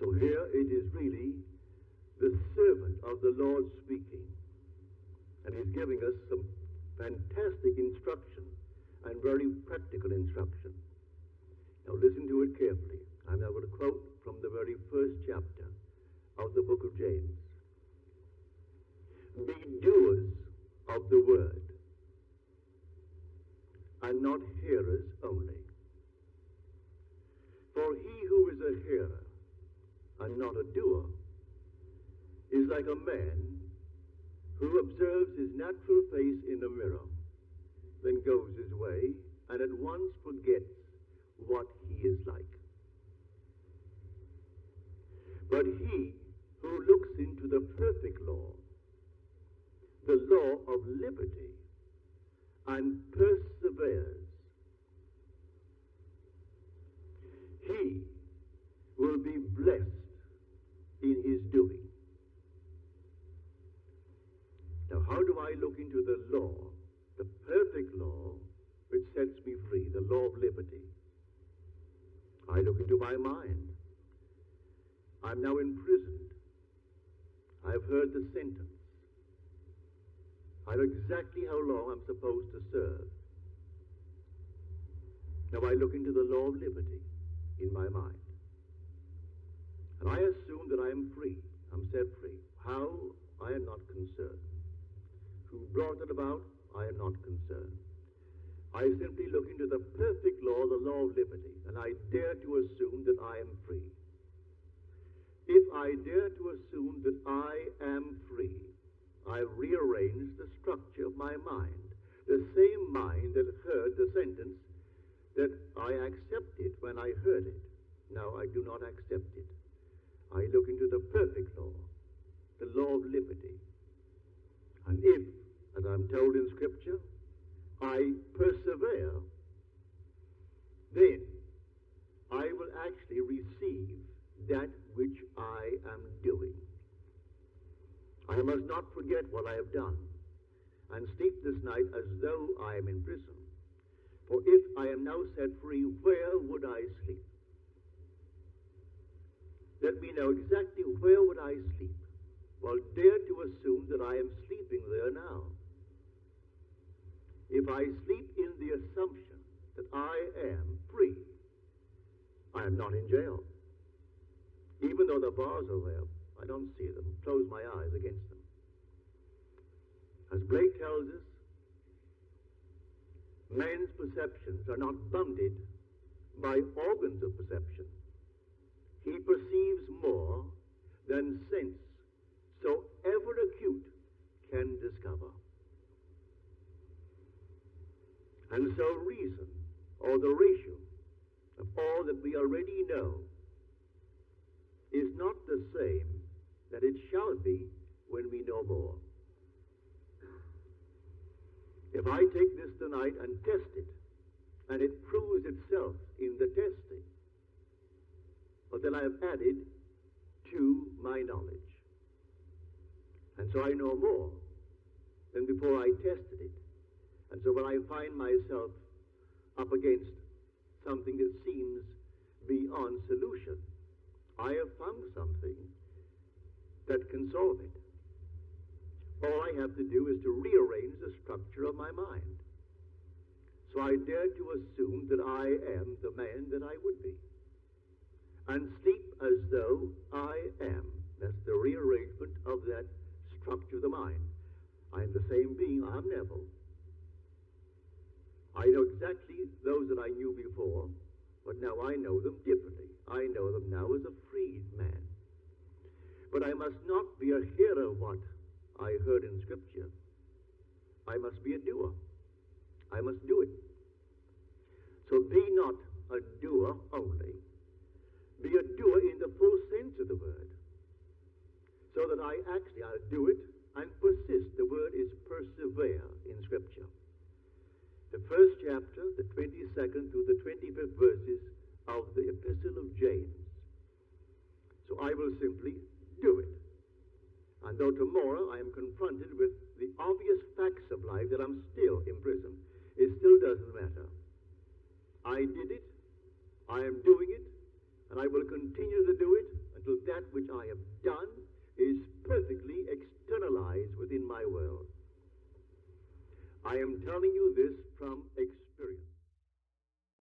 So here it is really the servant of the Lord speaking. And he's giving us some fantastic instruction and very practical instruction. Now listen to it carefully. I'm now going to quote from the very first chapter of the book of James. Be doers of the word, and not hearers only. For he who is a hearer and not a doer is like a man who observes his natural face in a mirror, then goes his way and at once forgets what he is like. But he who looks into the perfect law, the law of liberty, and perseveres, he will be blessed in his doing. Now, how do I look into the law, the perfect law, which sets me free, the law of liberty? I look into my mind. I'm now imprisoned. I've heard the sentence. I know exactly how long I'm supposed to serve. Now I look into the law of liberty in my mind. And I assume that I am free. I'm set free. How? I am not concerned. Who brought it about? I am not concerned. I simply look into the perfect law, the law of liberty, and I dare to assume that I am free. If I dare to assume that I am free, I rearrange the structure of my mind, the same mind that heard the sentence that I accepted when I heard it. Now I do not accept it. I look into the perfect law, the law of liberty. And if, as I'm told in Scripture, I persevere, then I will actually receive that which I am doing. I must not forget what I have done and sleep this night as though I am in prison. For if I am now set free, where would I sleep? Let me know exactly where would I sleep. Well, dare to assume that I am sleeping there now. If I sleep in the assumption that I am free, I am not in jail. Even though the bars are there, I don't see them. Close my eyes against them. As Blake tells us, man's perceptions are not bounded by organs of perception. He perceives more than sense, so ever acute, can discover. And so reason, or the ratio of all that we already know, is not the same that it shall be when we know more. If I take this tonight and test it, and it proves itself in the testing, well, then I have added to my knowledge. And so I know more than before I tested it. And so when I find myself up against something that seems beyond solution, I have found something that can solve it. All I have to do is to rearrange the structure of my mind. So I dare to assume that I am the man that I would be, and sleep as though I am. That's the rearrangement of that structure of the mind. I am the same being. I'm Neville. I know exactly those that I knew before, but now I know them differently. I know them now as a freed man. But I must not be a hearer of what I heard in Scripture. I must be a doer. I must do it. So be not a doer only. Be a doer in the full sense of the word. So that I'll do it and persist. The word is persevere in Scripture. The first chapter, the 22nd through the 25th verses of the Epistle of James. So I will simply do it. And though tomorrow I am confronted with the obvious facts of life that I'm still in prison, it still doesn't matter. I did it, I am doing it, and I will continue to do it until I am telling you this from experience.